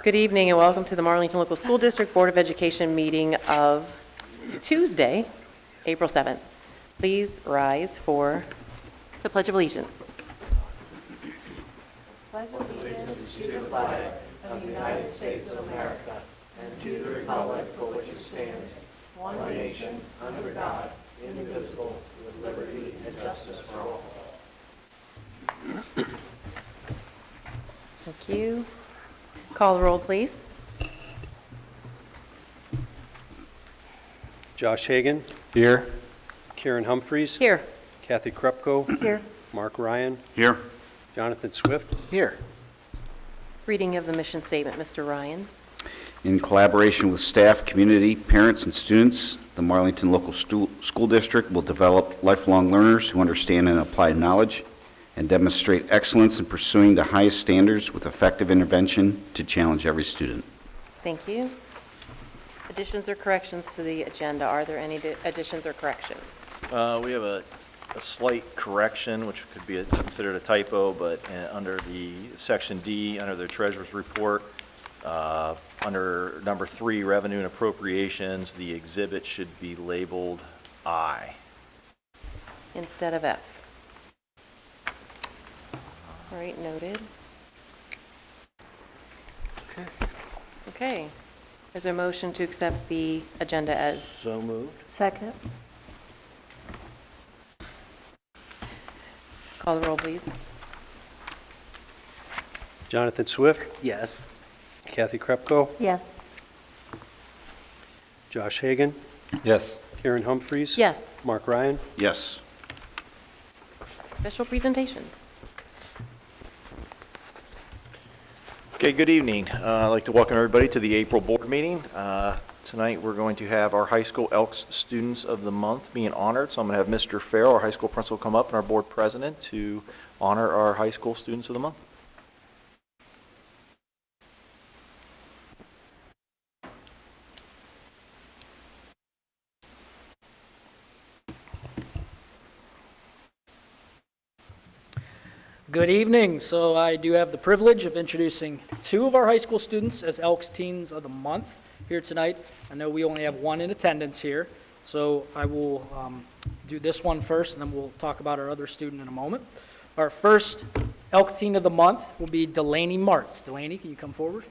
Good evening and welcome to the Marlington Local School District Board of Education meeting of Tuesday, April 7th. Please rise for the Pledge of Allegiance. Pledge of allegiance to the flag of the United States of America and to the republic for which it stands, one nation, under God, indivisible, with liberty and justice for all. Thank you. Call the roll, please. Josh Hagan. Here. Karen Humphreys. Here. Kathy Krupko. Here. Mark Ryan. Here. Jonathan Swift. Here. Reading of the mission statement, Mr. Ryan. In collaboration with staff, community, parents, and students, the Marlington Local School District will develop lifelong learners who understand and apply knowledge and demonstrate excellence in pursuing the highest standards with effective intervention to challenge every student. Thank you. Additions or corrections to the agenda? Are there any additions or corrections? We have a slight correction, which could be considered a typo, but under the section D, under the treasurer's report, under number 3, revenue and appropriations, the exhibit should be labeled I. Instead of F. All right, noted. Okay. Is there a motion to accept the agenda as? So moved. Second. Call the roll, please. Jonathan Swift. Yes. Kathy Krupko. Yes. Josh Hagan. Yes. Karen Humphreys. Yes. Mark Ryan. Yes. Special presentations. Okay, good evening. I'd like to welcome everybody to the April board meeting. Tonight we're going to have our high school Elks Students of the Month being honored. So I'm going to have Mr. Farrell, our high school principal, come up, and our board president to honor our high school Students of the Month. Good evening. So I do have the privilege of introducing 2 of our high school students as Elks Teens of the Month here tonight. I know we only have 1 in attendance here, so I will do this one first, and then we'll talk about our other student in a moment. Our first Elk Teen of the Month will be Delaney Martz. Delaney, can you come forward?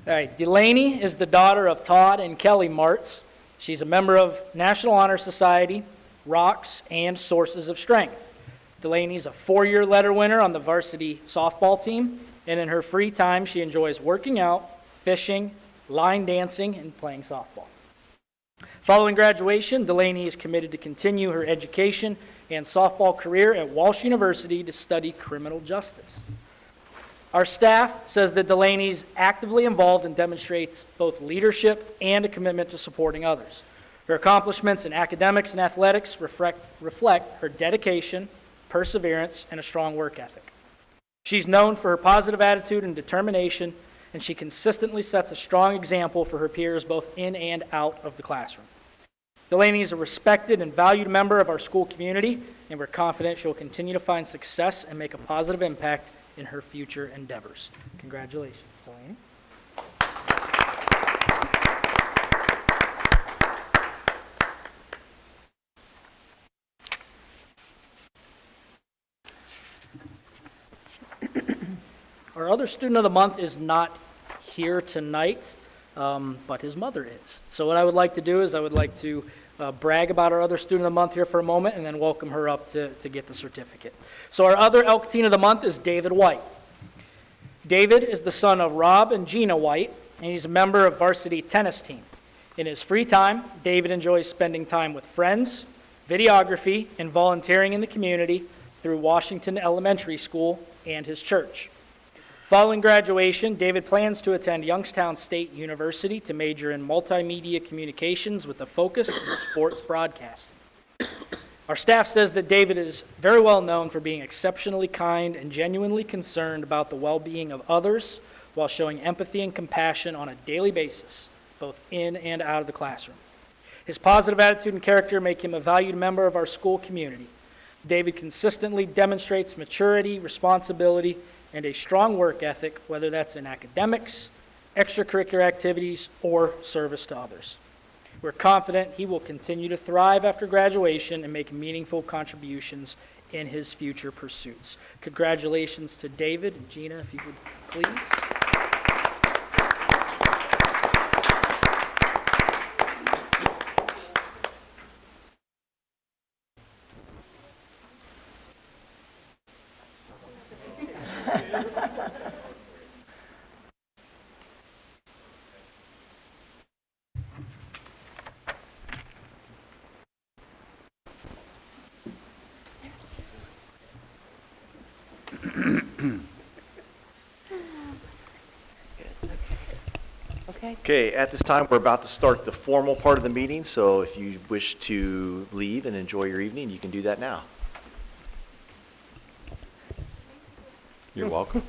All right, Delaney is the daughter of Todd and Kelly Martz. She's a member of National Honor Society, Rocks, and Sources of Strength. Delaney's a 4-year letter winner on the varsity softball team, and in her free time, she enjoys working out, fishing, line dancing, and playing softball. Following graduation, Delaney is committed to continue her education and softball career at Walsh University to study criminal justice. Our staff says that Delaney's actively involved and demonstrates both leadership and a commitment to supporting others. Her accomplishments in academics and athletics reflect her dedication, perseverance, and a strong work ethic. She's known for her positive attitude and determination, and she consistently sets a strong example for her peers both in and out of the classroom. Delaney is a respected and valued member of our school community, and we're confident she'll continue to find success and make a positive impact in her future endeavors. Congratulations, Delaney. Our other student of the month is not here tonight, but his mother is. So what I would like to do is I would like to brag about our other student of the month here for a moment and then welcome her up to get the certificate. So our other Elk Teen of the Month is David White. David is the son of Rob and Gina White, and he's a member of varsity tennis team. In his free time, David enjoys spending time with friends, videography, and volunteering in the community through Washington Elementary School and his church. Following graduation, David plans to attend Youngstown State University to major in multimedia communications with a focus on sports broadcasting. Our staff says that David is very well known for being exceptionally kind and genuinely concerned about the well-being of others while showing empathy and compassion on a daily basis, both in and out of the classroom. His positive attitude and character make him a valued member of our school community. David consistently demonstrates maturity, responsibility, and a strong work ethic, whether that's in academics, extracurricular activities, or service to others. We're confident he will continue to thrive after graduation and make meaningful contributions in his future pursuits. Congratulations to David and Gina, if you would please. Okay. Okay, at this time, we're about to start the formal part of the meeting, so if you wish to leave and enjoy your evening, you can do that now. You're welcome.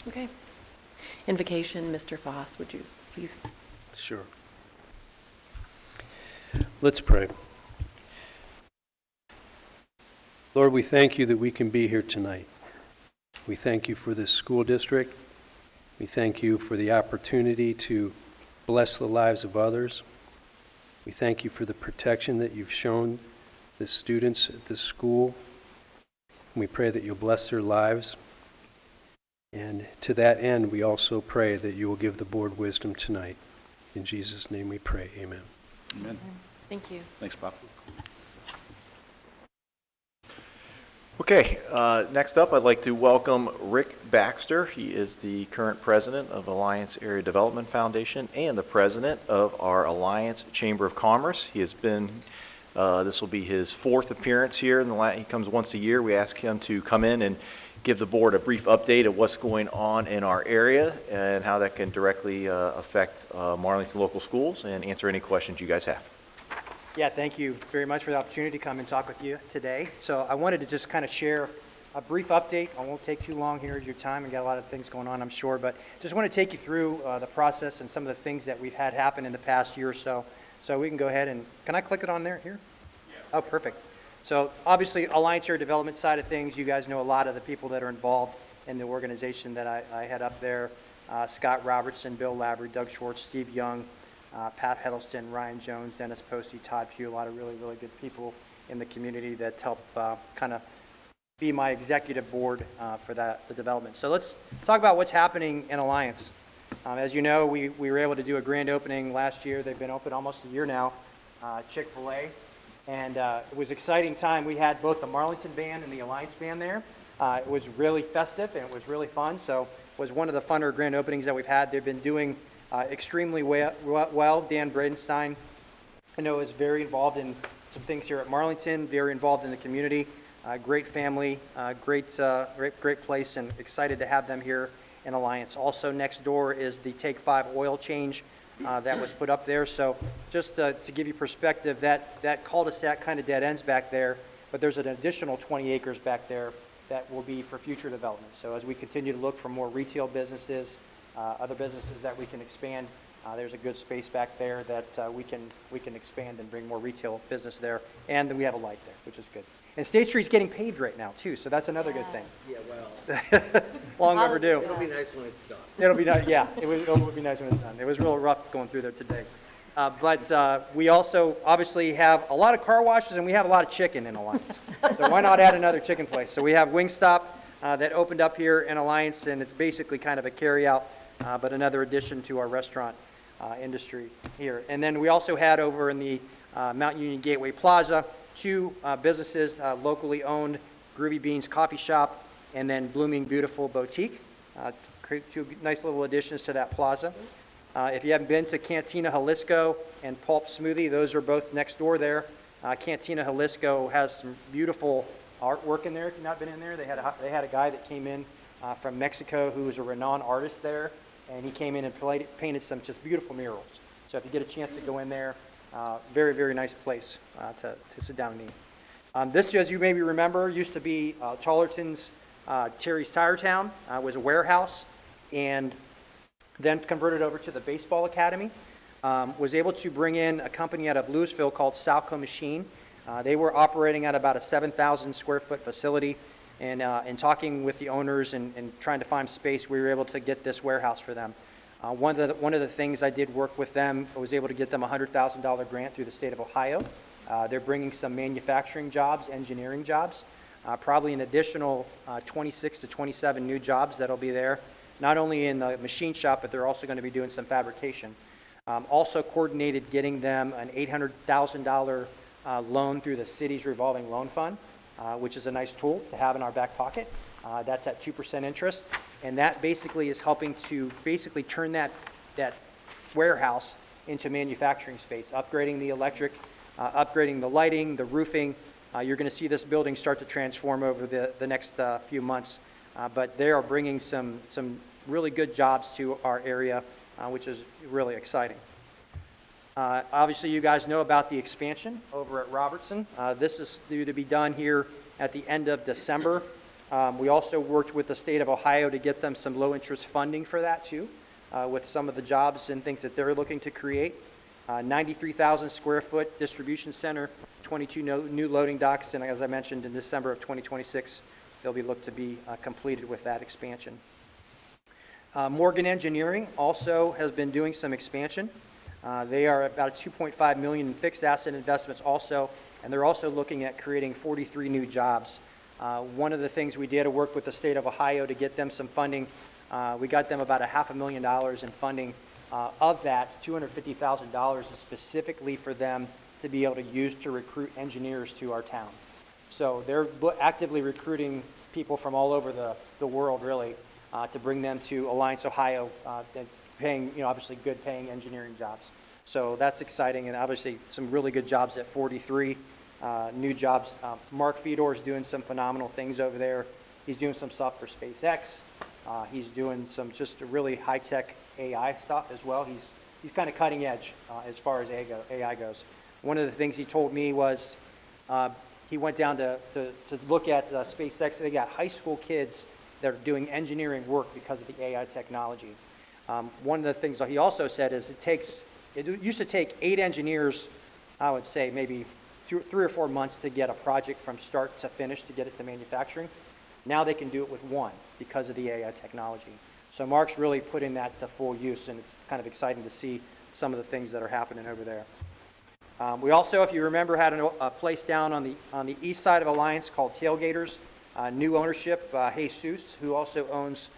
Okay. Invocation, Mr. Foss, would you please? Sure. Let's pray. Lord, we thank you that we can be here tonight. We thank you for this school district. We thank you for the opportunity to bless the lives of others. We thank you for the protection that you've shown the students at this school. And we pray that you'll bless their lives. And to that end, we also pray that you will give the board wisdom tonight. In Jesus' name we pray. Amen. Amen. Thank you. Thanks, Bob. Okay, next up, I'd like to welcome Rick Baxter. He is the current president of Alliance Area Development Foundation and the president of our Alliance Chamber of Commerce. He has been, this will be his fourth appearance here. He comes once a year. We ask him to come in and give the board a brief update of what's going on in our area and how that can directly affect Marlington local schools and answer any questions you guys have. Yeah, thank you very much for the opportunity to come and talk with you today. So I wanted to just kind of share a brief update. I won't take too long here of your time. We've got a lot of things going on, I'm sure, but just want to take you through the process and some of the things that we've had happen in the past year or so. So we can go ahead and, can I click it on there here? Yeah. Oh, perfect. So obviously, Alliance Area Development side of things, you guys know a lot of the people that are involved in the organization that I had up there. Scott Robertson, Bill Lavery, Doug Schwartz, Steve Young, Pat Heddleston, Ryan Jones, Dennis Posty, Todd Pugh, a lot of really, really good people in the community that help kind of be my executive board for the development. So let's talk about what's happening in Alliance. As you know, we were able to do a grand opening last year. They've been open almost a year now, Chick-fil-A. And it was an exciting time. We had both the Marlington band and the Alliance band there. It was really festive and it was really fun. So it was one of the funner grand openings that we've had. They've been doing extremely well. Dan Bradenstein, I know, is very involved in some things here at Marlington, very involved in the community. Great family, great place, and excited to have them here in Alliance. Also next door is the Take 5 oil change that was put up there. So just to give you perspective, that cul-de-sac kind of dead ends back there, but there's an additional 20 acres back there that will be for future development. So as we continue to look for more retail businesses, other businesses that we can expand, there's a good space back there that we can expand and bring more retail business there. And we have a light there, which is good. And State Street's getting paved right now too, so that's another good thing. Yeah, well, Long overdue. it'll be nice when it's done. It'll be nice, yeah, it will be nice when it's done. It was real rough going through there today. But we also obviously have a lot of car washes and we have a lot of chicken in Alliance. So why not add another chicken place? So we have Wingstop that opened up here in Alliance, and it's basically kind of a carry-out, but another addition to our restaurant industry here. And then we also had over in the Mount Union Gateway Plaza, two businesses, locally owned, Groovy Beans Coffee Shop, and then Blooming Beautiful Boutique. Two nice little additions to that plaza. If you haven't been to Cantina Jalisco and Pulp Smoothie, those are both next door there. Cantina Jalisco has some beautiful artwork in there. If you've not been in there, they had a guy that came in from Mexico who was a renowned artist there, and he came in and painted some just beautiful murals. So if you get a chance to go in there, very, very nice place to sit down and eat. This, as you maybe remember, used to be Charlton's Terry's Tire Town, was a warehouse, and then converted over to the baseball academy. Was able to bring in a company out of Louisville called Salco Machine. They were operating at about a 7,000 square foot facility, and in talking with the owners and trying to find space, we were able to get this warehouse for them. One of the things I did work with them, I was able to get them a $100,000 grant through the state of Ohio. They're bringing some manufacturing jobs, engineering jobs, probably an additional 26 to 27 new jobs that'll be there, not only in the machine shop, but they're also going to be doing some fabrication. Also coordinated getting them an $800,000 loan through the city's revolving loan fund, which is a nice tool to have in our back pocket. That's at 2% interest, and that basically is helping to basically turn that warehouse into manufacturing space, upgrading the electric, upgrading the lighting, the roofing. You're going to see this building start to transform over the next few months, but they are bringing some really good jobs to our area, which is really exciting. Obviously, you guys know about the expansion over at Robertson. This is due to be done here at the end of December. We also worked with the state of Ohio to get them some low-interest funding for that, too, with some of the jobs and things that they're looking to create. 93,000 square foot distribution center, 22 new loading docks, and as I mentioned, in December of 2026, they'll be looked to be completed with that expansion. Morgan Engineering also has been doing some expansion. They are about $2.5 million in fixed asset investments also, and they're also looking at creating 43 new jobs. One of the things we did to work with the state of Ohio to get them some funding, we got them about $500,000 in funding. Of that, $250,000 is specifically for them to be able to use to recruit engineers to our town. So they're actively recruiting people from all over the world, really, to bring them to Alliance, Ohio, and paying, obviously good paying engineering jobs. So that's exciting, and obviously some really good jobs at 43 new jobs. Mark Fedor is doing some phenomenal things over there. He's doing some stuff for SpaceX. He's doing some just really high-tech AI stuff as well. He's kind of cutting edge as far as AI goes. One of the things he told me was he went down to look at SpaceX. They got high school kids that are doing engineering work because of the AI technology. One of the things that he also said is it used to take 8 engineers, I would say maybe 3 or 4 months to get a project from start to finish to get it to manufacturing. Now they can do it with 1 because of the AI technology. So Mark's really putting that to full use, and it's kind of exciting to see some of the things that are happening over there. We also, if you remember, had a place down on the east side of Alliance called Tailgaters. New ownership, Jesus, who also owns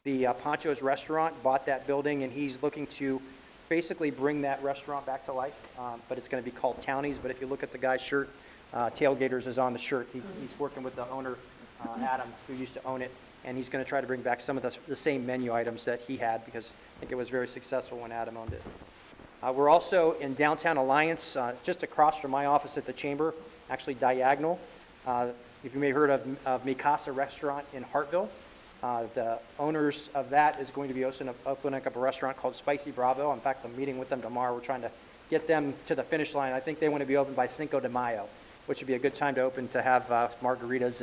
the Poncho's restaurant, bought that building, and he's looking to basically bring that restaurant back to life, but it's going to be called Townies. But if you look at the guy's shirt, Tailgaters is on the shirt. He's working with the owner, Adam, who used to own it, and he's going to try to bring back some of the same menu items that he had, because I think it was very successful when Adam owned it. We're also in downtown Alliance, just across from my office at the Chamber, actually diagonal. If you may have heard of Mikasa Restaurant in Hartville, the owners of that is going to be opening up a restaurant called Spicy Bravo. In fact, I'm meeting with them tomorrow. We're trying to get them to the finish line. I think they want to be open by Cinco de Mayo, which would be a good time to open to have margaritas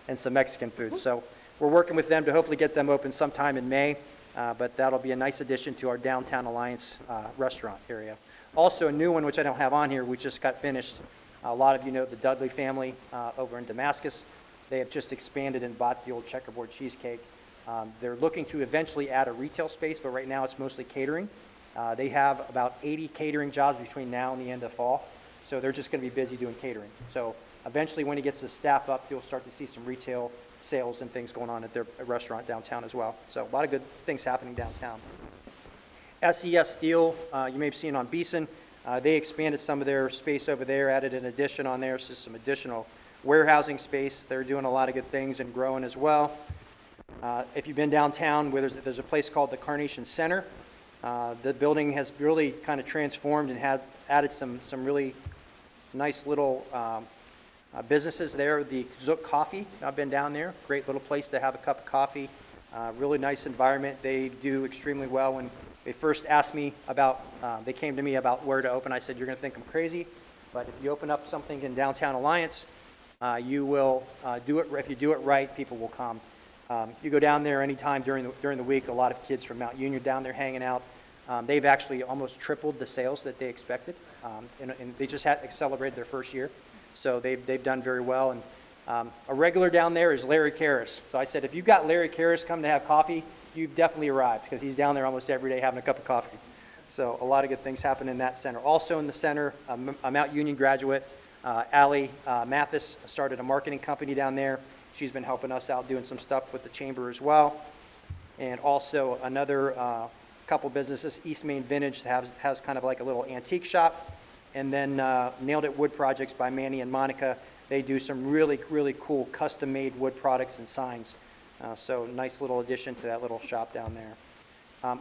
and some Mexican food. So we're working with them to hopefully get them open sometime in May, but that'll be a nice addition to our downtown Alliance restaurant area. Also a new one, which I don't have on here, we just got finished. A lot of you know the Dudley family over in Damascus. They have just expanded and bought the old Checkerboard Cheesecake. They're looking to eventually add a retail space, but right now it's mostly catering. They have about 80 catering jobs between now and the end of fall, so they're just going to be busy doing catering. So eventually when he gets his staff up, you'll start to see some retail sales and things going on at their restaurant downtown as well. So a lot of good things happening downtown. SES Steel, you may have seen on Beeson. They expanded some of their space over there, added an addition on there, so some additional warehousing space. They're doing a lot of good things and growing as well. If you've been downtown, where there's a place called the Carnation Center. The building has really kind of transformed and had added some really nice little businesses there. The Zook Coffee, I've been down there. Great little place to have a cup of coffee. Really nice environment. They do extremely well. When they first asked me about, they came to me about where to open, I said, you're going to think I'm crazy, but if you open up something in downtown Alliance, You will do it, if you do it right, people will come. You go down there anytime during the week, a lot of kids from Mount Union down there hanging out. They've actually almost tripled the sales that they expected, and they just celebrated their first year, so they've done very well. And a regular down there is Larry Karras. So I said, if you've got Larry Karras come to have coffee, you've definitely arrived, because he's down there almost every day having a cup of coffee. So a lot of good things happen in that center. Also in the center, a Mount Union graduate, Allie Mathis, started a marketing company down there. She's been helping us out doing some stuff with the chamber as well. And also another couple businesses, East Main Vintage has kind of like a little antique shop. And then Nailed It Wood Projects by Manny and Monica. They do some really, really cool custom-made wood products and signs. So nice little addition to that little shop down there.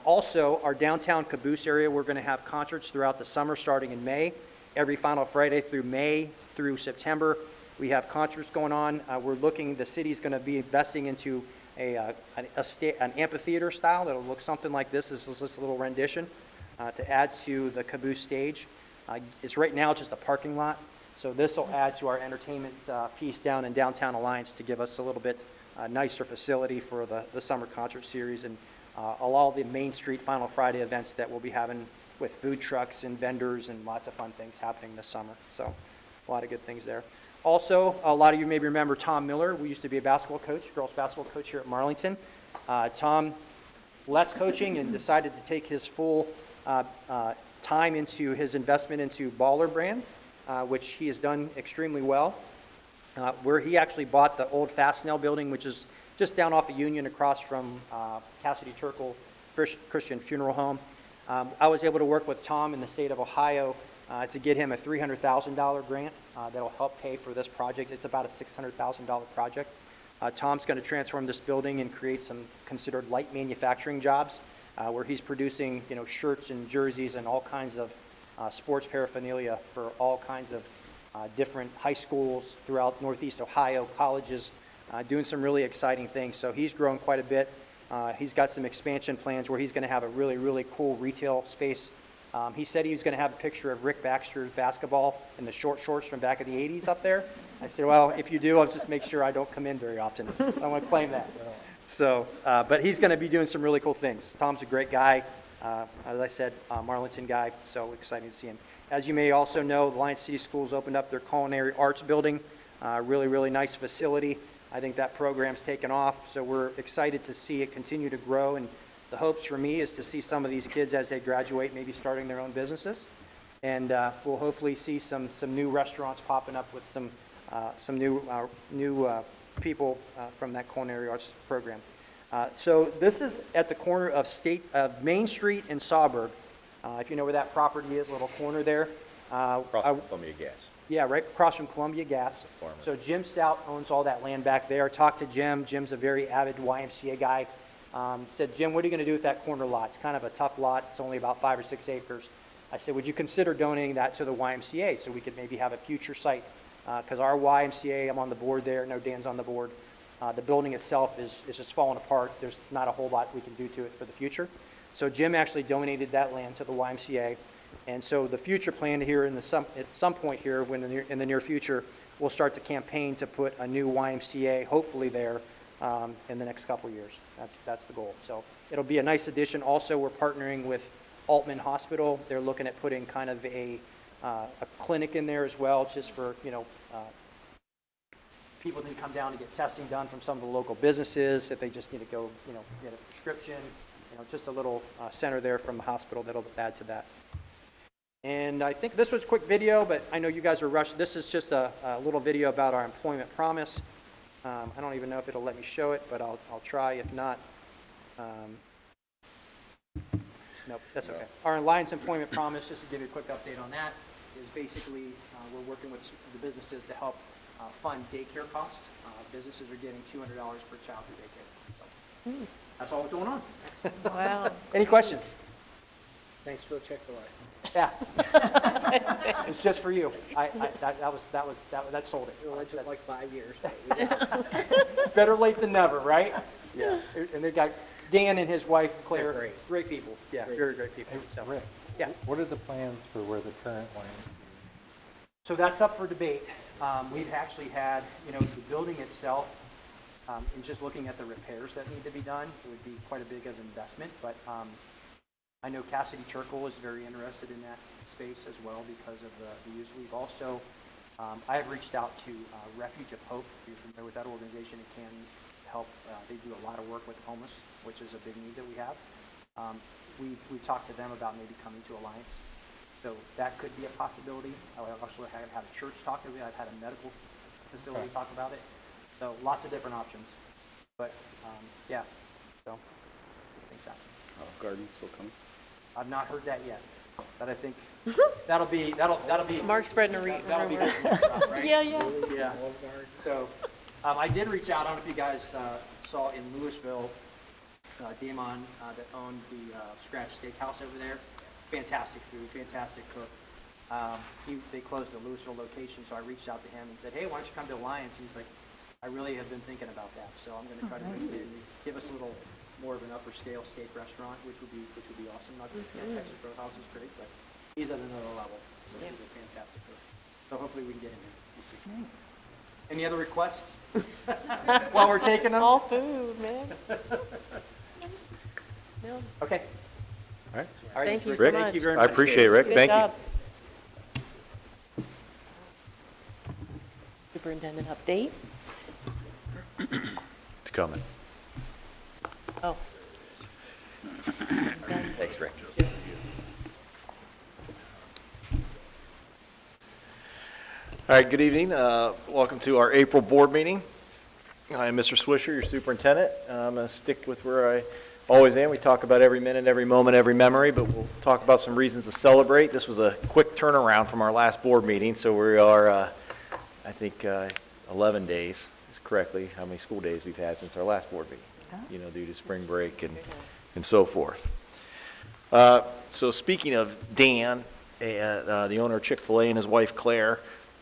Also, our downtown Caboose area, we're going to have concerts throughout the summer starting in May. Every final Friday through May through September, we have concerts going on. The city's going to be investing into an amphitheater style that'll look something like this. This is just a little rendition to add to the Caboose stage. It's right now just a parking lot, so this will add to our entertainment piece down in Downtown Alliance to give us a little bit nicer facility for the summer concert series and all the Main Street Final Friday events that we'll be having with food trucks and vendors and lots of fun things happening this summer. So a lot of good things there. Also, a lot of you maybe remember Tom Miller. We used to be a basketball coach, girls basketball coach here at Marlington. Tom left coaching and decided to take his full time into his investment into Baller Brand, which he has done extremely well. Where he actually bought the old Fastenal building, which is just down off of Union across from Cassidy Turkle Christian Funeral Home. I was able to work with Tom in the state of Ohio to get him a $300,000 grant that'll help pay for this project. It's about a $600,000 project. Tom's going to transform this building and create some considered light manufacturing jobs where he's producing, shirts and jerseys and all kinds of sports paraphernalia for all kinds of different high schools throughout Northeast Ohio, colleges, doing some really exciting things. So he's grown quite a bit. He's got some expansion plans where he's going to have a really, really cool retail space. He said he was going to have a picture of Rick Baxter's basketball in the short shorts from back of the 80s up there. I said, well, if you do, I'll just make sure I don't come in very often. I don't want to claim that. So, but he's going to be doing some really cool things. Tom's a great guy. As I said, Marlington guy, so exciting to see him. As you may also know, the Lions City Schools opened up their culinary arts building. Really, really nice facility. I think that program's taken off, so we're excited to see it continue to grow. And the hopes for me is to see some of these kids as they graduate maybe starting their own businesses. And we'll hopefully see some new restaurants popping up with some new people from that culinary arts program. So this is at the corner of Main Street and Sawburg. If you know where that property is, a little corner there. Across from Columbia Gas. Yeah, right across from Columbia Gas. So Jim Stout owns all that land back there. Talked to Jim. Jim's a very avid YMCA guy. Said, Jim, what are you going to do with that corner lot? It's kind of a tough lot. It's only about 5 or 6 acres. I said, would you consider donating that to the YMCA so we could maybe have a future site? Because our YMCA, I'm on the board there. No, Dan's on the board. The building itself is just falling apart. There's not a whole lot we can do to it for the future. So Jim actually donated that land to the YMCA. And so the future plan here at some point here in the near future, we'll start to campaign to put a new YMCA, hopefully there, in the next couple of years. That's the goal. So it'll be a nice addition. Also, we're partnering with Altman Hospital. They're looking at putting kind of a clinic in there as well, just for, people need to come down to get testing done from some of the local businesses, if they just need to go, get a prescription, just a little center there from the hospital that'll add to that. And I think this was a quick video, but I know you guys are rushed. This is just a little video about our employment promise. I don't even know if it'll let me show it, but I'll try. If not, nope, that's okay. Our Alliance Employment Promise, just to give you a quick update on that, is basically we're working with the businesses to help fund daycare costs. Businesses are getting $200 per child for daycare. So that's all going on. Wow. Any questions? Thanks for the Chick-fil-A. Yeah. It's just for you. That sold it. Well, it took like 5 years. Better late than never, right? Yeah. And they got Dan and his wife Claire. They're Great people. Yeah, very great people. So, Rick, yeah. what are the plans for where the current YMCA? So that's up for debate. We've actually had, the building itself, and just looking at the repairs that need to be done, it would be quite a big of investment, but I know Cassidy Churchill is very interested in that space as well because of the use. We've also, I have reached out to Refuge of Hope. If you're familiar with that organization, it can help. They do a lot of work with homeless, which is a big need that we have. We talked to them about maybe coming to Alliance. So that could be a possibility. I also had a church talk to me. I've had a medical facility talk about it. So lots of different options. But yeah, so things happen. Garden still coming? I've not heard that yet, but I think that'll be Mark's spreading a that'll be rumor. this month, right? Yeah. Yeah. So I did reach out. I don't know if you guys saw in Louisville, Damon that owned the Scratch Steakhouse over there. Fantastic food, fantastic cook. They closed the Louisville location, so I reached out to him and said, hey, why don't you come to Alliance? He's like, I really have been thinking about that, so I'm going to try to give us a little more of an upper scale steak restaurant, which would be awesome. Not Texas Roadhouse is great, but he's at another level. So he's a fantastic cook. So hopefully we can get him here. We'll see. Nice. Any other requests while we're taking them? All food, man. No. Okay. All right. All right. Thank you Rick, so Rick, much. Thank you very I much. appreciate it, Rick. Good Thank job. Superintendent update. It's coming. Oh. Thanks, Rick. All right, good evening. Welcome to our April board meeting. I'm Mr. Swisher, your superintendent. I'm going to stick with where I always am. We talk about every minute, every moment, every memory, but we'll talk about some reasons to celebrate. This was a quick turnaround from our last board meeting, so we are, I think, 11 days, is correctly how many school days we've had since our last board meeting, due to spring break and so forth. So speaking of Dan, the owner of Chick-fil-A and his wife Claire,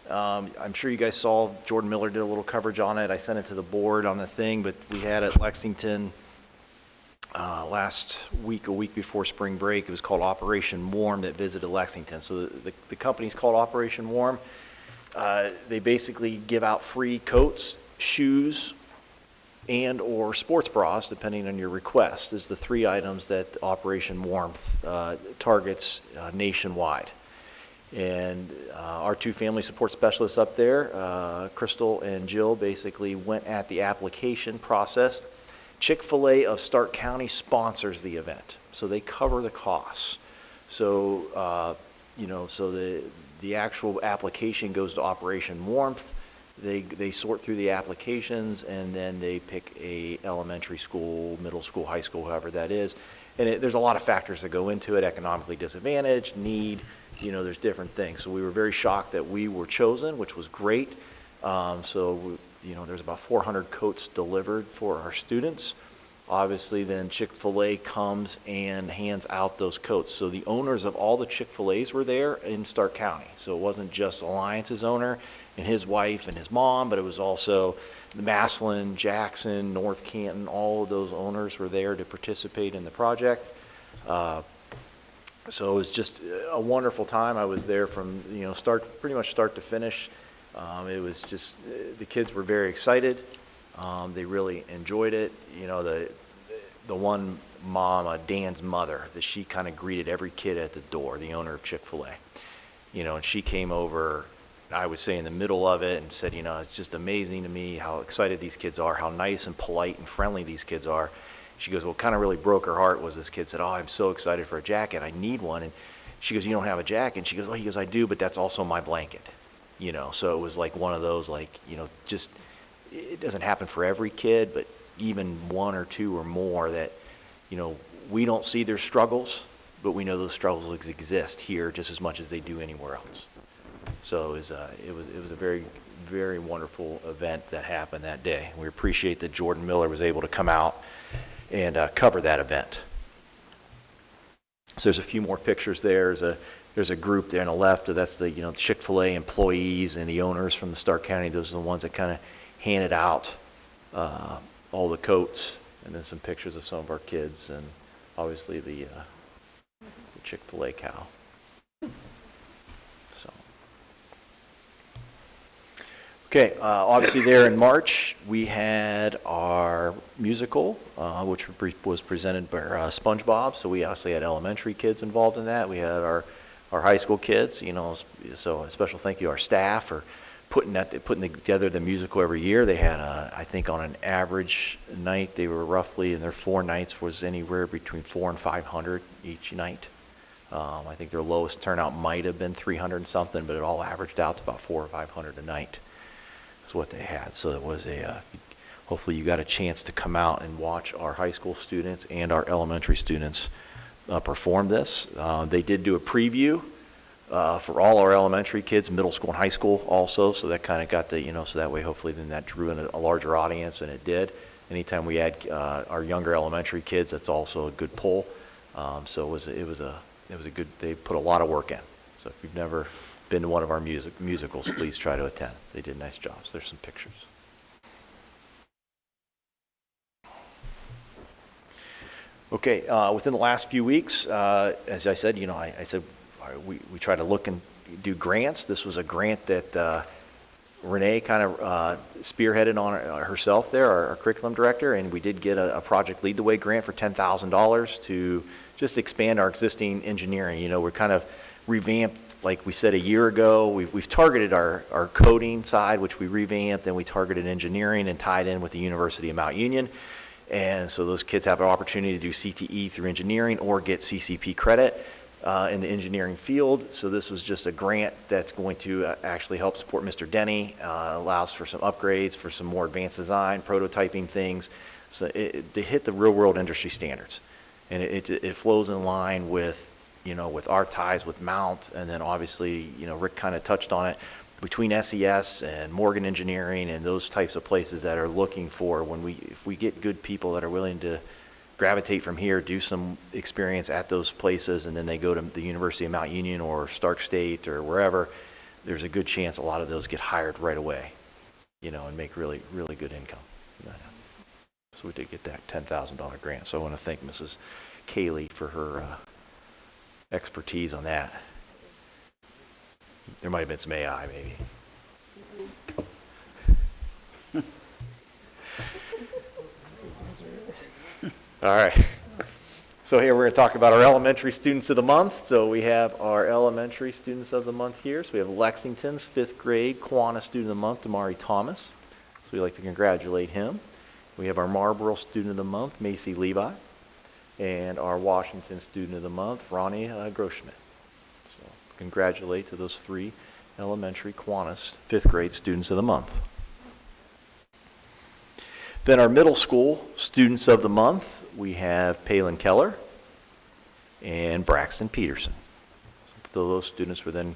I'm sure you guys saw Jordan Miller did a little coverage on it. I sent it to the board on the thing, but we had at Lexington last week, a week before spring break. It was called Operation Warm that visited Lexington. So the company's called Operation Warm. They basically give out free coats, shoes, and or sports bras, depending on your request, is the three items that Operation Warmth targets nationwide. And our two family support specialists up there, Crystal and Jill, basically went at the application process. Chick-fil-A of Stark County sponsors the event, so they cover the costs. So, so the actual application goes to Operation Warmth. They sort through the applications, and then they pick a elementary school, middle school, high school, however that is. And there's a lot of factors that go into it: economically disadvantaged, need. There's different things. So we were very shocked that we were chosen, which was great. There's about 400 coats delivered for our students. Obviously, then Chick-fil-A comes and hands out those coats. So the owners of all the Chick-fil-A's were there in Stark County. So it wasn't just Alliance's owner and his wife and his mom, but it was also the Massillon, Jackson, North Canton. All of those owners were there to participate in the project. So it was just a wonderful time. I was there from pretty much start to finish. It was just the kids were very excited. They really enjoyed it. The one mom, Dan's mother, that she kind of greeted every kid at the door, the owner of Chick-fil-A. And she came over, I would say, in the middle of it and said, it's just amazing to me how excited these kids are, how nice and polite and friendly these kids are. She goes, what kind of really broke her heart was this kid said, oh, I'm so excited for a jacket. I need one. And she goes, you don't have a jacket? And she goes, well, he goes, I do, but that's also my blanket. So it was like one of those, just, it doesn't happen for every kid, but even one or two or more that, we don't see their struggles, but we know those struggles exist here just as much as they do anywhere else. So it was a very, very wonderful event that happened that day. We appreciate that Jordan Miller was able to come out and cover that event. So there's a few more pictures there. There's a group there on the left. That's the Chick-fil-A employees and the owners from the Stark County. Those are the ones that kind of handed out all the coats, and then some pictures of some of our kids, and obviously the Chick-fil-A cow. So Okay, obviously there in March, we had our musical, which was presented by SpongeBob, so we obviously had elementary kids involved in that. We had our high school kids, you know, so a special thank you to our staff for putting together the musical every year. They had, I think on an average night, they were roughly, in their 4 nights, was anywhere between 400 and 500 each night. I think their lowest turnout might have been 300 and something, but it all averaged out to about 400 or 500 a night. That's what they had. So it was hopefully you got a chance to come out and watch our high school students and our elementary students perform this. They did do a preview for all our elementary kids, middle school and high school also, so that kind of got the, you know, so that way hopefully then that drew in a larger audience, and it did. Anytime we add our younger elementary kids, that's also a good pull. So it was a good, they put a lot of work in. So if you've never been to one of our musicals, please try to attend. They did nice jobs. There's some pictures. Okay, within the last few weeks, as I said, you know, I said we try to look and do grants. This was a grant that Renee kind of spearheaded on herself there, our curriculum director, and we did get a Project Lead the Way grant for $10,000 to just expand our existing engineering. You know, we're kind of revamped, like we said a year ago. We've targeted our coding side, which we revamped, and we targeted engineering and tied in with the University of Mount Union. And so those kids have an opportunity to do CTE through engineering or get CCP credit in the engineering field. So this was just a grant that's going to actually help support Mr. Denny, allows for some upgrades, for some more advanced design, prototyping things, so to hit the real world industry standards. And it flows in line with, you know, with our ties with Mount, and then obviously, you know, Rick kind of touched on it, between SES and Morgan Engineering and those types of places that are looking for, if we get good people that are willing to gravitate from here, do some experience at those places, and then they go to the University of Mount Union or Stark State or wherever, there's a good chance a lot of those get hired right away, you know, and make really, really good income. So we did get that $10,000 grant. So I want to thank Mrs. Kaylee for her expertise on that. There might have been some AI, maybe. All right. So here we're going to talk about our elementary students of the month. So we have our elementary students of the month here. So we have Lexington's 5th grade Kiwanis student of the month, Damari Thomas. So we'd like to congratulate him. We have our Marlboro student of the month, Macy Levi. And our Washington student of the month, Ronnie Groschmidt. So congratulate to those 3 elementary Kiwanis 5th grade students of the month. Then our middle school students of the month, we have Palin Keller and Braxton Peterson. So those students were then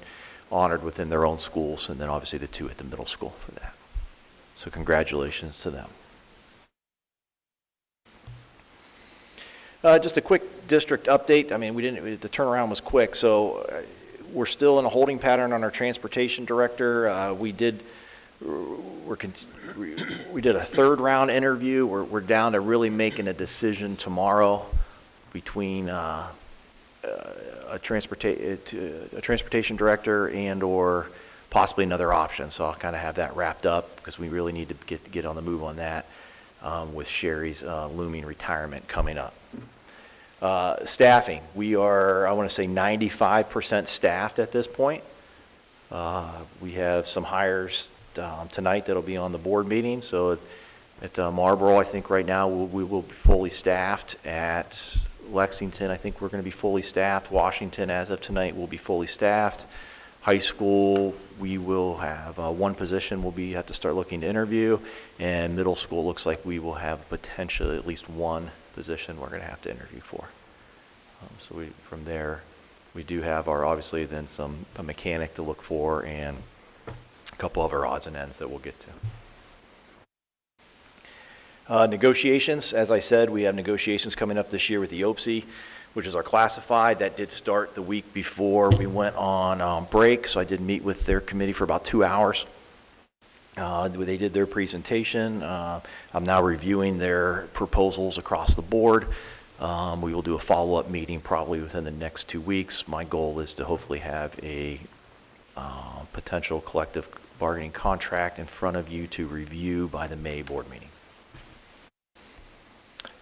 honored within their own schools, and then obviously the 2 at the middle school for that. So congratulations to them. Just a quick district update. I mean, the turnaround was quick, so we're still in a holding pattern on our transportation director. We did a 3rd round interview. We're down to really making a decision tomorrow between a transportation director and or possibly another option. So I'll kind of have that wrapped up because we really need to get on the move on that with Sherry's looming retirement coming up. Staffing, we are, I want to say 95% staffed at this point. We have some hires tonight that'll be on the board meeting. So at Marlboro, I think right now we will be fully staffed. At Lexington, I think we're going to be fully staffed. Washington, as of tonight, will be fully staffed. High school, we will have 1 position we'll have to start looking to interview. And middle school looks like we will have potentially at least 1 position we're going to have to interview for. So from there, we do have obviously then a mechanic to look for and a couple of our odds and ends that we'll get to. Negotiations, as I said, we have negotiations coming up this year with the OPSI, which is our classified. That did start the week before we went on break, so I did meet with their committee for about 2 hours. They did their presentation. I'm now reviewing their proposals across the board. We will do a follow-up meeting probably within the next 2 weeks. My goal is to hopefully have a potential collective bargaining contract in front of you to review by the May board meeting.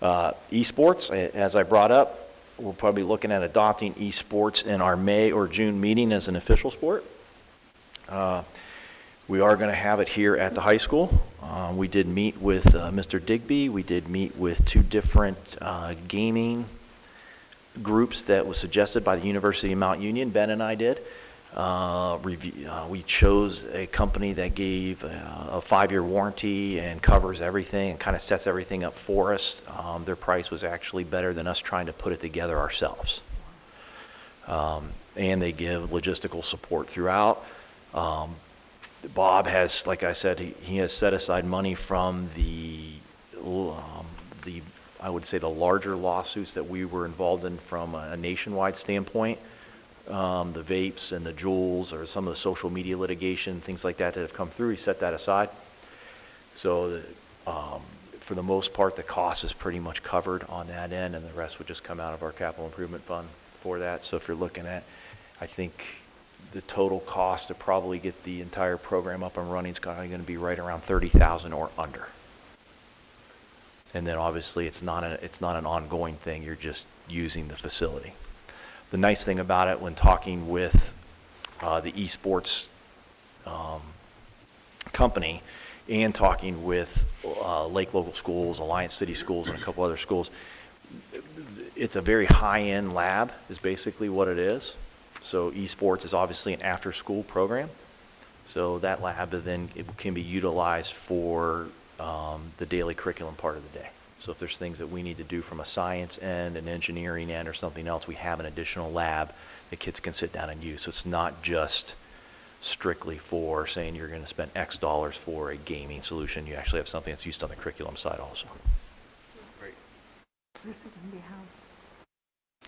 Esports, as I brought up, we're probably looking at adopting esports in our May or June meeting as an official sport. We are going to have it here at the high school. We did meet with Mr. Digby. We did meet with 2 different gaming groups that was suggested by the University of Mount Union. Ben and I did. We chose a company that gave a 5-year warranty and covers everything and kind of sets everything up for us. Their price was actually better than us trying to put it together ourselves. And they give logistical support throughout. Bob has, like I said, he has set aside money from I would say the larger lawsuits that we were involved in from a nationwide standpoint. The vapes and the Juuls or some of the social media litigation, things like that have come through. He set that aside. So for the most part, the cost is pretty much covered on that end, and the rest would just come out of our capital improvement fund for that. So if you're looking at, I think the total cost to probably get the entire program up and running is going to be right around $30,000 or under. And then obviously it's not an ongoing thing. You're just using the facility. The nice thing about it when talking with the esports company and talking with Lake Local Schools, Alliance City Schools, and a couple other schools, it's a very high-end lab is basically what it is. So esports is obviously an after-school program. So that lab then it can be utilized for the daily curriculum part of the day. So if there's things that we need to do from a science end, an engineering end, or something else, we have an additional lab that kids can sit down and use. So it's not just strictly for saying you're going to spend X dollars for a gaming solution. You actually have something that's used on the curriculum side also. Great. Where's it going to be housed?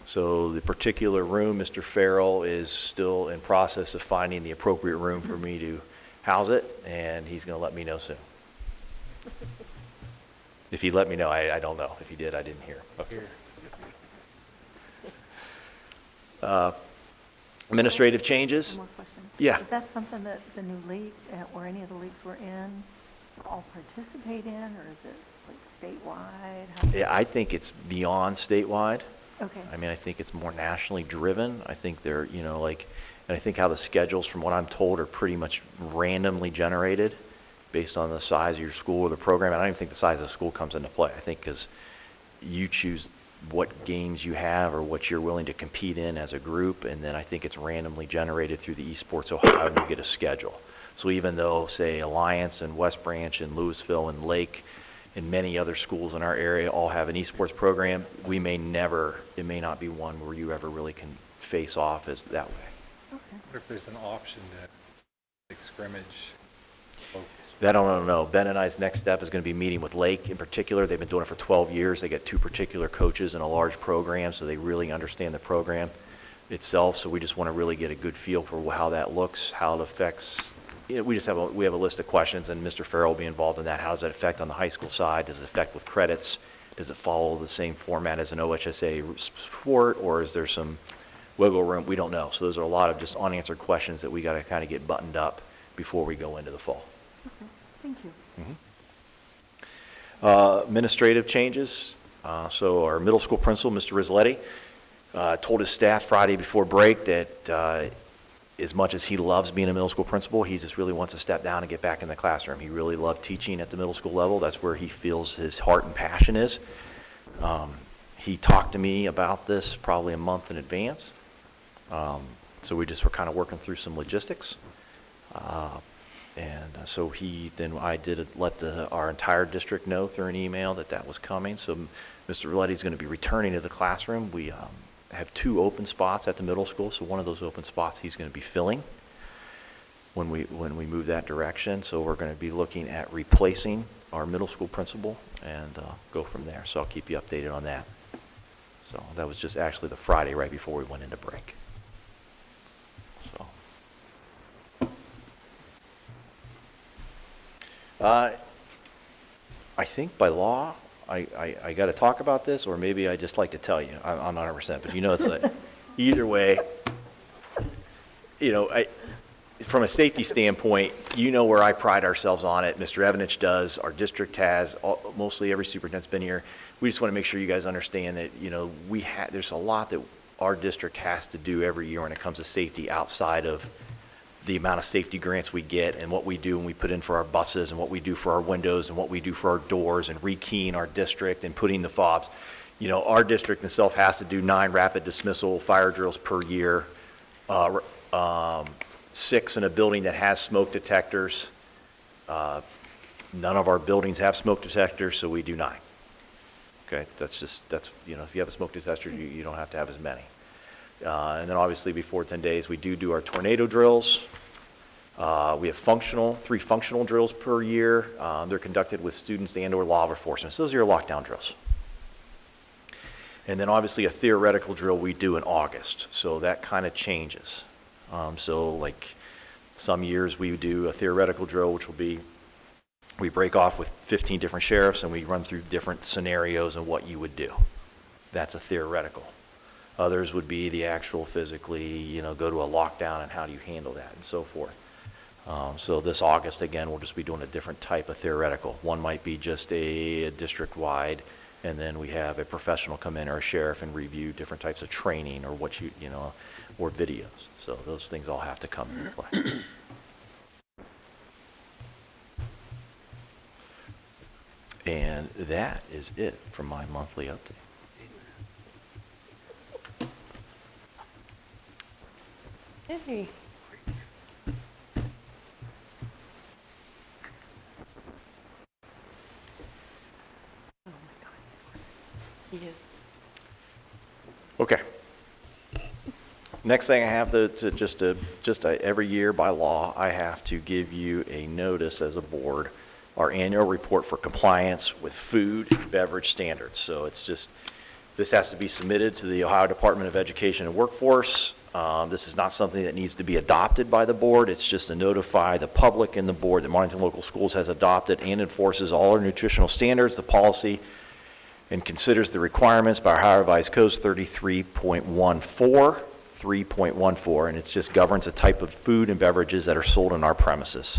So the particular room, Mr. Farrell is still in process of finding the appropriate room for me to house it, and he's going to let me know soon. If he let me know, I don't know. If he did, I didn't hear. Okay. Administrative changes. One more question. Yeah. Is that something that the new league, or any of the leagues we're in, all participate in, or is it like statewide? Yeah, I think it's beyond statewide. Okay. I mean, I think it's more nationally driven. I think they're, and I think how the schedules, from what I'm told, are pretty much randomly generated based on the size of your school or the program. I don't even think the size of the school comes into play. I think because you choose what games you have or what you're willing to compete in as a group, and then I think it's randomly generated through the Esports Ohio, and you get a schedule. So even though, say, Alliance and West Branch and Louisville and Lake and many other schools in our area all have an esports program, it may not be one where you ever really can face off as that way. Okay. What if there's an option to like scrimmage? That I don't know. Ben and I's next step is going to be meeting with Lake in particular. They've been doing it for 12 years. They got 2 particular coaches in a large program, so they really understand the program itself. So we just want to really get a good feel for how that looks, how it affects. We have a list of questions, and Mr. Farrell will be involved in that. How does that affect on the high school side? Does it affect with credits? Does it follow the same format as an OHSA sport, or is there some wiggle room? We don't know. So those are a lot of just unanswered questions that we got to kind of get buttoned up before we go into the fall. Okay. Thank you. Administrative changes. So our middle school principal, Mr. Rizzoletti, told his staff Friday before break that as much as he loves being a middle school principal, he just really wants to step down and get back in the classroom. He really loved teaching at the middle school level. That's where he feels his heart and passion is. He talked to me about this probably a month in advance. So we just were kind of working through some logistics. So I did let our entire district know through an email that was coming. So Mr. Rizzoletti is going to be returning to the classroom. We have 2 open spots at the middle school, so one of those open spots he's going to be filling when we move that direction. So we're going to be looking at replacing our middle school principal and go from there. So I'll keep you updated on that. So that was just actually the Friday right before we went into break. So. I think by law, I got to talk about this, or maybe I just like to tell you. I'm not 100%, but it's like, either way, from a safety standpoint, you know where I pride ourselves on it. Mr. Evanich does. Our district has. Mostly every superintendent's been here. We just want to make sure you guys understand that, you know, there's a lot that our district has to do every year when it comes to safety outside of the amount of safety grants we get and what we do and we put in for our buses and what we do for our windows and what we do for our doors and rekeying our district and putting the fobs. You know, our district itself has to do 9 rapid dismissal fire drills per year, 6 in a building that has smoke detectors. None of our buildings have smoke detectors, so we do 9. Okay, that's, you know, if you have a smoke detector, you don't have to have as many. And then obviously before 10 days, we do our tornado drills. We have 3 functional drills per year. They're conducted with students and or law enforcement. So those are your lockdown drills. And then obviously a theoretical drill we do in August. So that kind of changes. So like some years we do a theoretical drill, which will be, we break off with 15 different sheriffs and we run through different scenarios and what you would do. That's a theoretical. Others would be the actual physically, you know, go to a lockdown and how do you handle that and so forth. So this August, again, we'll just be doing a different type of theoretical. One might be just a district-wide, and then we have a professional come in or a sheriff and review different types of training or what you know, or videos. So those things all have to come into play. And that is it for my monthly update. Hey. Oh my God. Yeah. Okay. Next thing I have every year by law, I have to give you a notice as a board, our annual report for compliance with food and beverage standards. So it's just, this has to be submitted to the Ohio Department of Education and Workforce. This is not something that needs to be adopted by the board. It's just to notify the public and the board that Marlington Local Schools has adopted and enforces all our nutritional standards, the policy, and considers the requirements by our Ohio Revised Codes 3.14, and it just governs the type of food and beverages that are sold in our premises.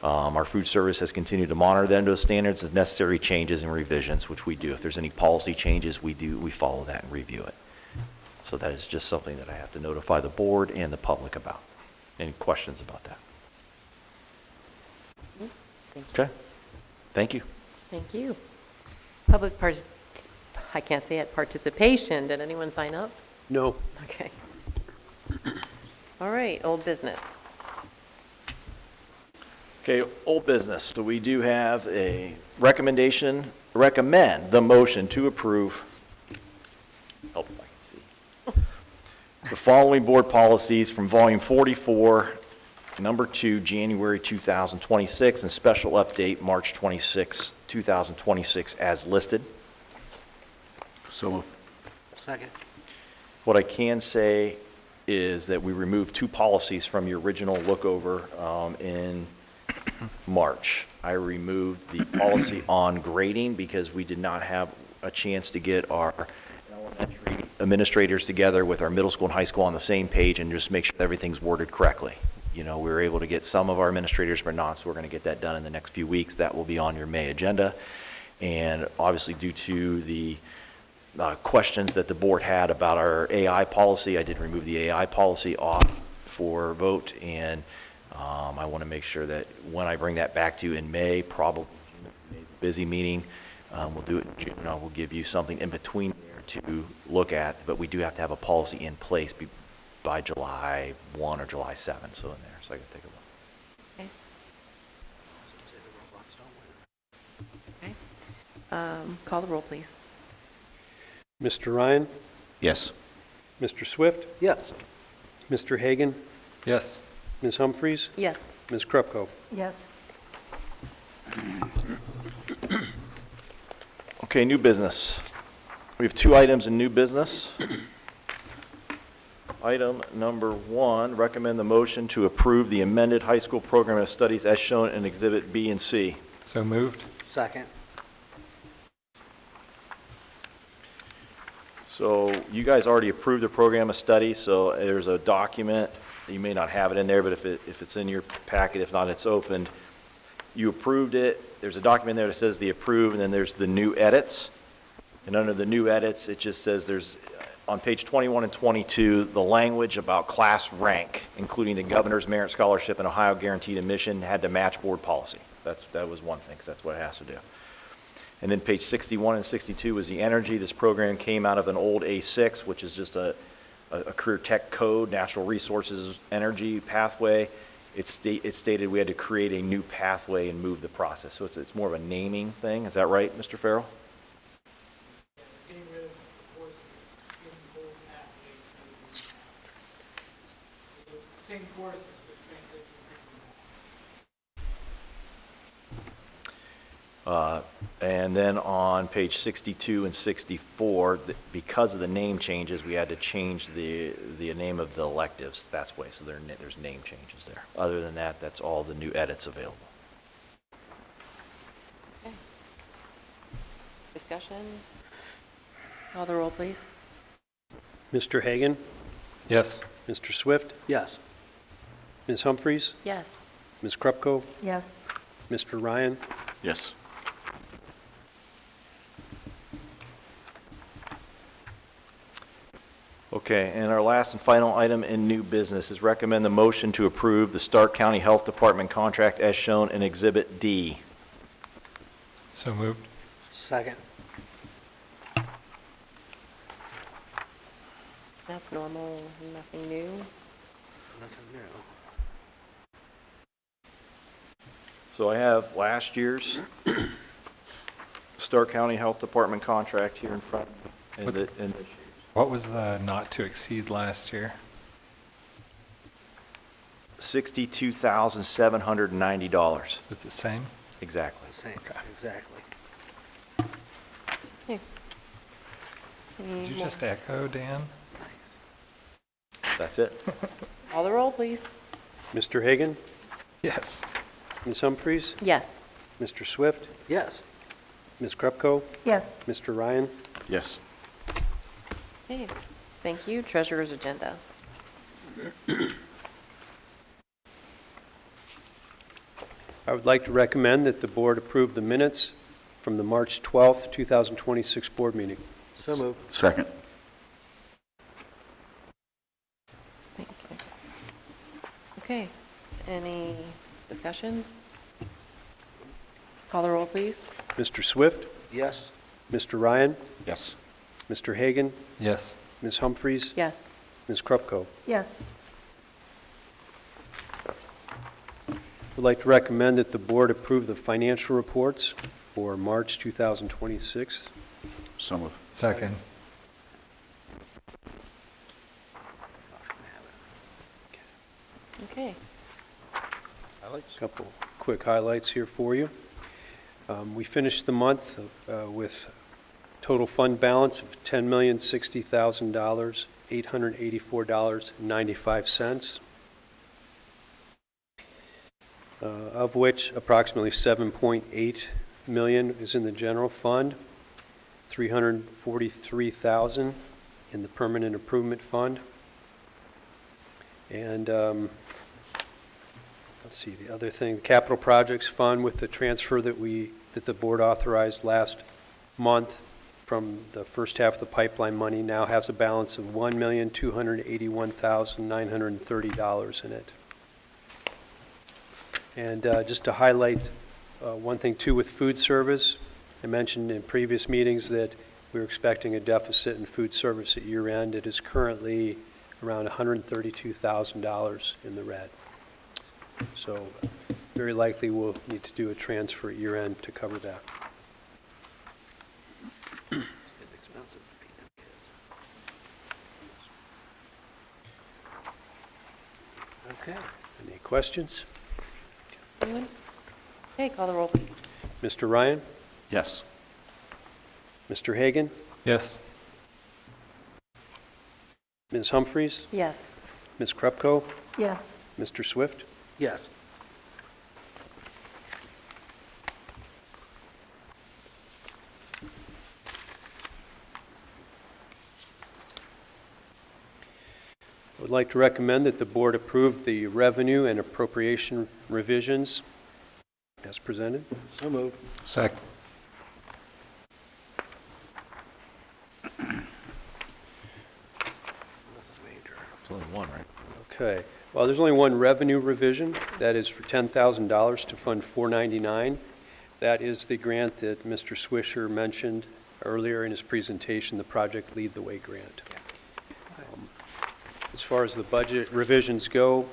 Our food service has continued to monitor those standards as necessary changes and revisions, which we do. If there's any policy changes, we follow that and review it. So that is just something that I have to notify the board and the public about. Any questions about that? Thank you. Okay. Thank you. Thank you. Public I can't say it, participation. Did anyone sign up? No. Okay. All right, old business. Okay, old business. So we do have a recommend the motion to approve, help if I can see, the following board policies from volume 44, number 2, January 2026, and special update March 26, 2026 as listed. So Second. What I can say is that we removed 2 policies from your original lookover in March. I removed the policy on grading because we did not have a chance to get our elementary administrators together with our middle school and high school on the same page and just make sure that everything's worded correctly. You know, we were able to get some of our administrators, but not, so we're going to get that done in the next few weeks. That will be on your May agenda. And obviously due to the questions that the board had about our AI policy, I did remove the AI policy off for vote, and I want to make sure that when I bring that back to you in May, probably busy meeting, we'll do it in June. I will give you something in between there to look at, but we do have to have a policy in place by July 1 or July 7, so in there, so I can take a look. Okay. Okay. Call the roll, please. Mr. Ryan? yes. Mr. Swift? Yes. Mr. Hagan? Yes. Ms. Humphries? Yes. Ms. Krupko? Yes. Okay, new business. We have 2 items in new business. Item number 1, recommend the motion to approve the amended high school program of studies as shown in Exhibit B and C. So moved. Second. So you guys already approved the program of study, so there's a document you may not have it in there, but if it's in your packet, if not, it's opened. You approved it. There's a document there that says the approve, and then there's the new edits. And under the new edits, it just says there's, on page 21 and 22, the language about class rank, including the governor's merit scholarship and Ohio guaranteed admission, had to match board policy. That was one thing, because that's what it has to do. And then page 61 and 62 was the energy. This program came out of an old A6, which is just a career tech code, natural resources, energy pathway. It stated we had to create a new pathway and move the process. So it's more of a naming thing. Is that right, Mr. Farrell? Getting rid of the courses, giving full pathways to the same courses, but transition. And then on page 62 and 64, because of the name changes, we had to change the name of the electives. That's why, so there's name changes there. Other than that, that's all the new edits available. Okay. Discussion? Call the roll, please. Mr. Hagan? Yes. Mr. Swift? Yes. Ms. Humphries? Yes. Ms. Krupko? Yes. Mr. Ryan? Yes. Okay, and our last and final item in new business is recommend the motion to approve the Stark County Health Department contract as shown in Exhibit D. So moved. Second. That's normal, nothing new. Nothing new. So I have last year's Stark County Health Department contract here in front, and this year's. What was the not to exceed last year? $62,790. Is it the same? Exactly. Same, exactly. Okay. Any Did you more? just echo, Dan? That's it. Call the roll, please. Mr. Hagan? Yes. Ms. Humphries? Yes. Mr. Swift? Yes. Ms. Krupko? Yes. Mr. Ryan? Yes. Okay. Thank you. Treasurer's agenda. I would like to recommend that the board approve the minutes from the March 12th, 2026 board meeting. So moved. Second. Thank you. Okay. Any discussion? Call the roll, please. Mr. Swift? Yes. Mr. Ryan? Yes. Mr. Hagan? Yes. Ms. Humphries? Yes. Ms. Krupko? Yes. Would like to recommend that the board approve the financial reports for March 2026. So moved. Second. Okay. A couple quick highlights here for you. We finished the month with total fund balance of $10,060,000, $884.95, of which approximately $7.8 million is in the general fund, $343,000 in the permanent improvement fund, and let's see, the other thing, the capital projects fund with the transfer that the board authorized last month from the first half of the pipeline money now has a balance of $1,281,930 in it. And just to highlight one thing too with food service, I mentioned in previous meetings that we were expecting a deficit in food service at year end. It is currently around $132,000 in the red. So very likely we'll need to do a transfer at year end to cover that. Okay, any questions? Anyone? Okay, call the roll, please. Mr. Ryan? Yes. Mr. Hagan? Yes. Ms. Humphries? Yes. Ms. Krupko? Yes. Mr. Swift? Yes. would like to recommend that the board approve the revenue and appropriation revisions as presented. So moved. Second. It's only one, right? Okay. Well, there's only one revenue revision. That is for $10,000 to Fund 499. That is the grant that Mr. Swisher mentioned earlier in his presentation, the Project Lead the Way grant. As far as the budget revisions go,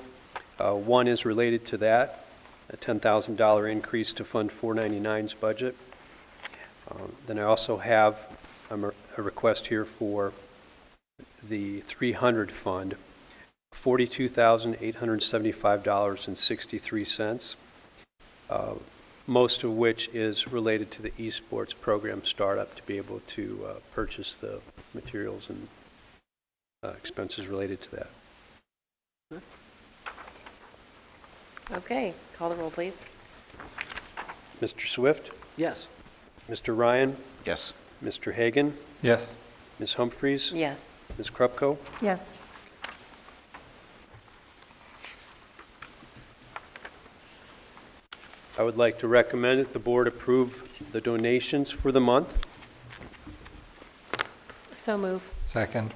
one is related to that, a $10,000 increase to Fund 499's budget. Then I also have a request here for the 300 fund, $42,875.63, most of which is related to the esports program startup to be able to purchase the materials and expenses related to that. Okay, call the roll, please. Mr. Swift, Yes. Mr. Ryan, Yes. Mr. Hagan, Yes. Ms. Humphries, Yes. Ms. Krupko. Yes. I would like to recommend that the board approve the donations for the month. So move. Second.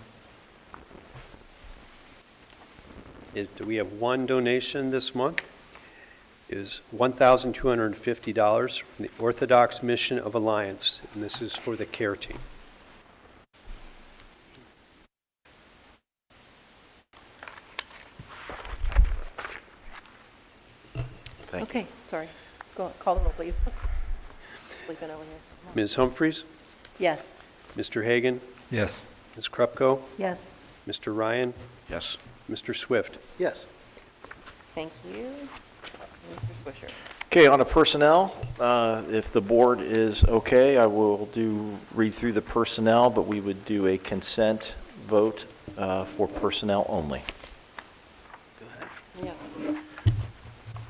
We have one donation this month. It is $1,250 from the Orthodox Mission of Alliance, and this is for the care team. Thank you. Okay, sorry. Go, call the roll, please. Sleeping over here. Ms. Humphries, Yes. Mr. Hagan, Yes. Ms. Krupko, Yes. Mr. Ryan, Yes. Mr. Swift. Yes. Thank you. Mr. Swisher. Okay, on to personnel. If the board is okay, I will read through the personnel, but we would do a consent vote for personnel only. Yes.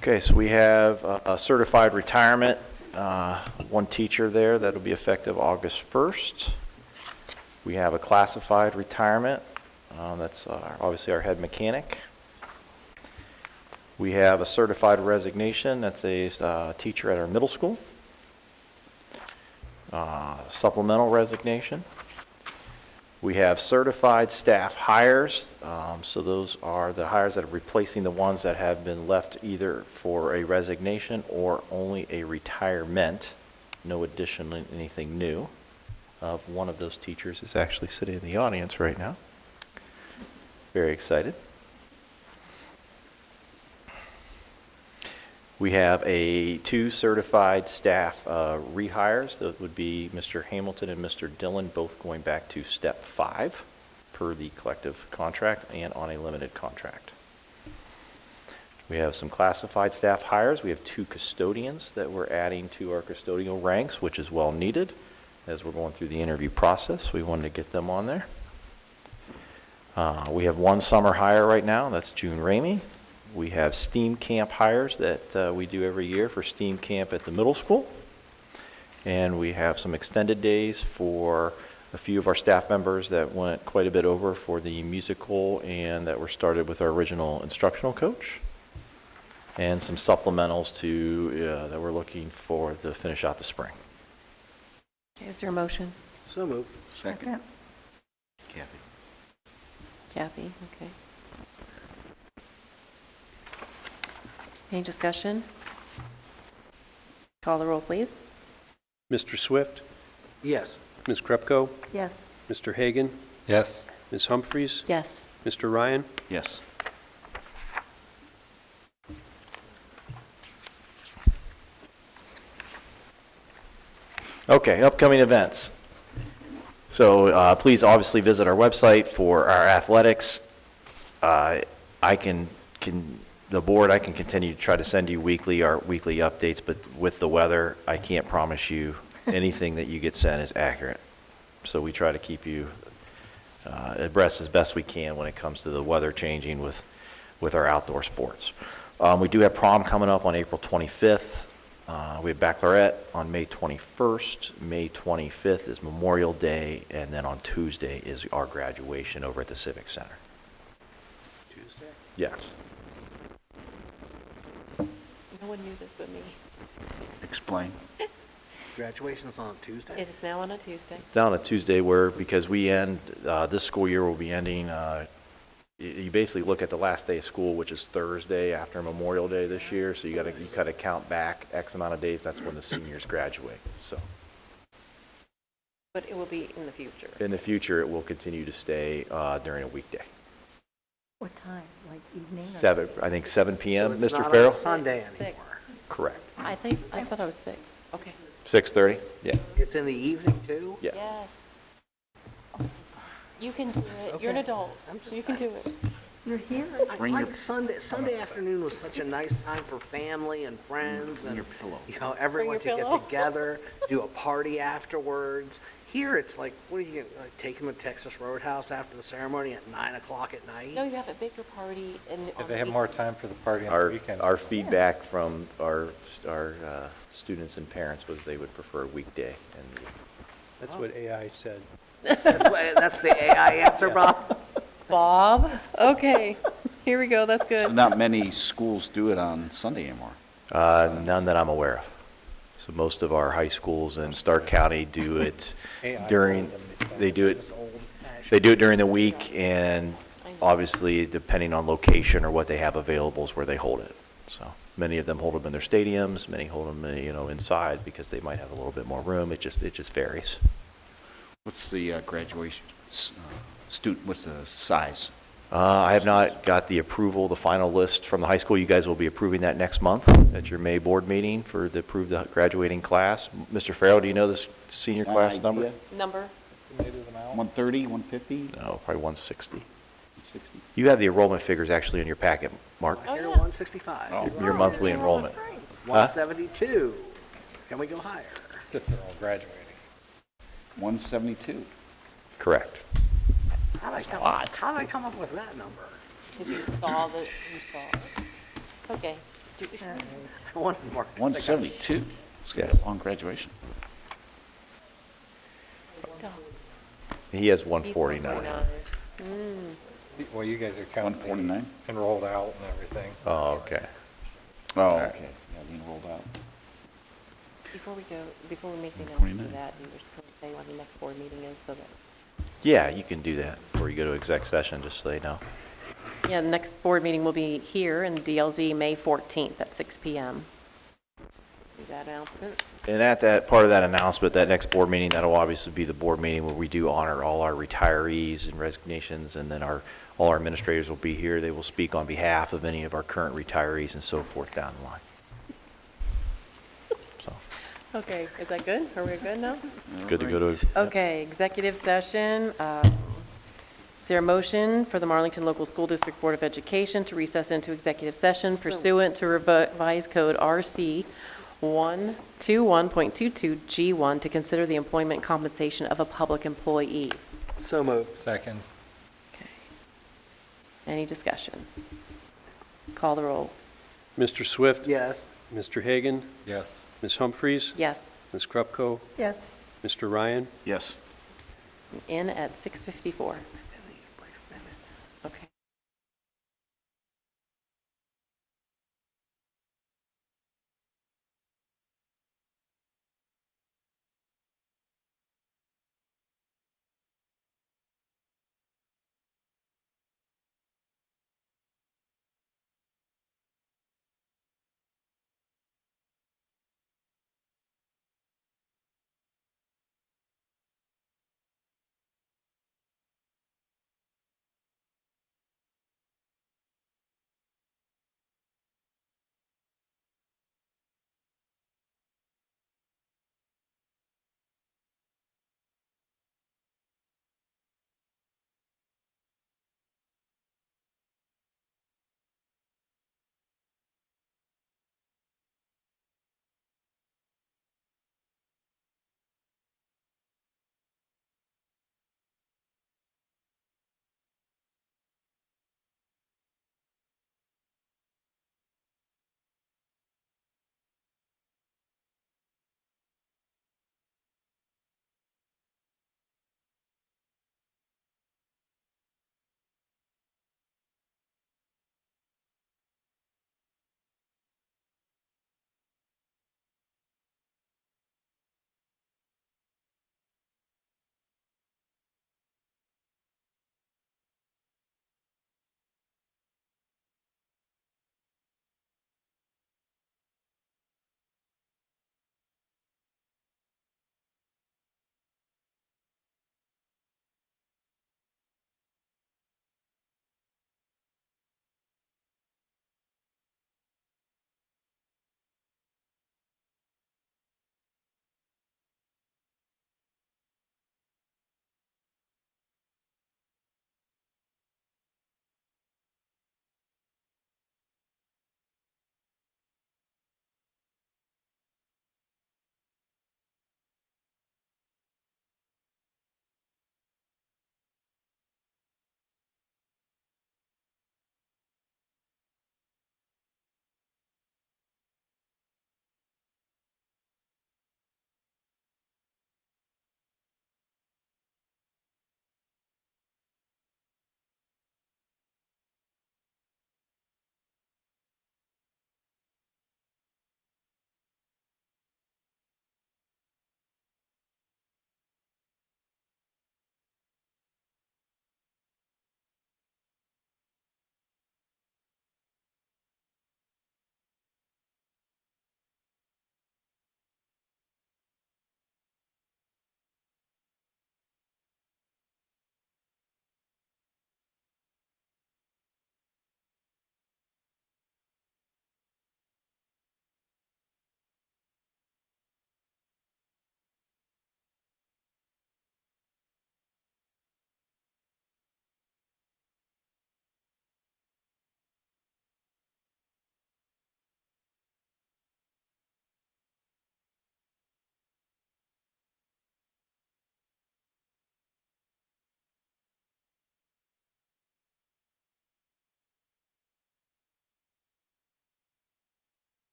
Okay, so we have a certified retirement, one teacher there, that'll be effective August 1st. We have a classified retirement, that's obviously our head mechanic. We have a certified resignation, that's a teacher at our middle school. Supplemental resignation. We have certified staff hires, so those are the hires that are replacing the ones that have been left either for a resignation or only a retirement, no additional anything new. One of those teachers is actually sitting in the audience right now. Very excited. We have two certified staff rehires. That would be Mr. Hamilton and Mr. Dillon, both going back to step 5 per the collective contract and on a limited contract. We have some classified staff hires. We have 2 custodians that we're adding to our custodial ranks, which is well needed as we're going through the interview process. We wanted to get them on there. We have 1 summer hire right now. That's June Ramey. We have STEAM camp hires that we do every year for STEAM camp at the middle school. And we have some extended days for a few of our staff members that went quite a bit over for the musical and that were started with our original instructional coach. And some supplementals that we're looking for to finish out the spring. Is there a motion? So moved. Second. Kathy. Kathy, okay. Any discussion? Call the roll, please. Mr. Swift, Yes. Ms. Krupko, Yes. Mr. Hagan, Yes. Ms. Humphries, Yes. Mr. Ryan. Yes. Okay, upcoming events. So please obviously visit our website for our athletics. The board, I can continue to try to send you our weekly updates, but with the weather, I can't promise you anything that you get sent is accurate. So we try to keep you abreast as best we can when it comes to the weather changing with our outdoor sports. We do have prom coming up on April 25th. We have baccalaureate on May 21st. May 25th is Memorial Day, and then on Tuesday is our graduation over at the Civic Center. Yes. No one knew this but me. Explain. Graduation's on Tuesday? It is now on a Tuesday. Down on Tuesday where, because we end, this school year will be ending, you basically look at the last day of school, which is Thursday after Memorial Day this year, so you gotta count back X amount of days, that's when the seniors graduate, so. But it will be in the future. In the future, it will continue to stay, during a weekday. What time, like evening? or- I think 7 PM, So it's Mr. not on Farrell? Sunday Six. anymore. Correct. I thought I was 6. Okay. 6:30? Yeah. It's in the evening too? Yeah. Yes. You can do it. You're an adult. You can do it. You're here. I Bring your- like Sunday afternoon was such a nice time for family and friends and, your pillow. you know, everyone to your get pillow. together, do a party afterwards. Here, it's like, what are you, gonna, like, take them to Texas Roadhouse after the ceremony at 9 o'clock at night? No, you have a bigger party and If they have more time for the party on the Our, weekend. our feedback from our students and parents was they would prefer a weekday. And That's what AI said. That's the AI answer, Bob? Bob. Okay. Here we go. That's So good. not many schools do it on Sunday anymore. none that I'm aware of. So most of our high schools in Stark County do it AI during, told them they they do it, This old-fashioned- they do it during the week, and obviously, depending on location or what they have available is where they hold it. So many of them hold them in their stadiums, many hold them, inside because they might have a little bit more room. It just varies. What's the graduation student, what's the size? I have not got the approval, the final list from the high school. You guys will be approving that next month at your May board meeting for the approved graduating class. Mr. Farrell, do you know this senior class number? Number. Estimated amount? 130, 150, No, probably 160. 160? You have the enrollment figures actually in your packet, Mark. Oh, Here, yeah. 165. Your monthly enrollment. 172. Can we go higher? That's if they're all graduating. 172. Correct. How did I come up with that number? Because you saw the, you saw it. Okay. I wanted more. 172 Yes. on graduation. Stop. He has He's 149. Well, you guys are counting 149? enrolled out and everything. Oh, okay. Oh, Alright. okay. Yeah, being rolled out. Before we make the announcement 29. of that, do you wish to say when the next board meeting is so that, Yeah, you can do that before you go to exec session, just so they know. yeah, the next board meeting will be here in DLZ May 14th at 6 PM. Do that announcement. And at that, part of that announcement, that next board meeting, that'll obviously be the board meeting where we do honor all our retirees and resignations, and then all our administrators will be here. They will speak on behalf of any of our current retirees and so forth down the line. So, Okay, is that good? Are we good now? good to go to. Okay, executive session. Is there a motion for the Marlington Local School District Board of Education to recess into executive session pursuant to revised code RC 121.22 G1 to consider the employment compensation of a public employee? So moved. Second. Okay. Any discussion? Call the roll. Mr. Swift? Yes. Mr. Hagan? Yes. Ms. Humphries? Yes, Ms. Krupko? Yes. Mr. Ryan? Yes. in at 6:54. Okay.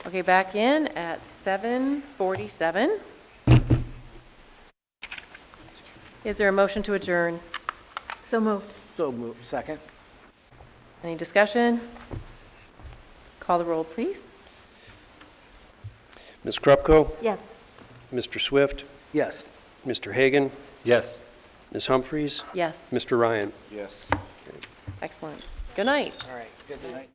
Okay, back in at 7:47. Is there a motion to adjourn? So moved. So moved. Second? Any discussion? Call the roll, please. Ms. Krupko? Yes. Mr. Swift? Yes. Mr. Hagan? Yes. Ms. Humphries? Yes, Mr. Ryan? Yes. excellent. Good night. All right, good night.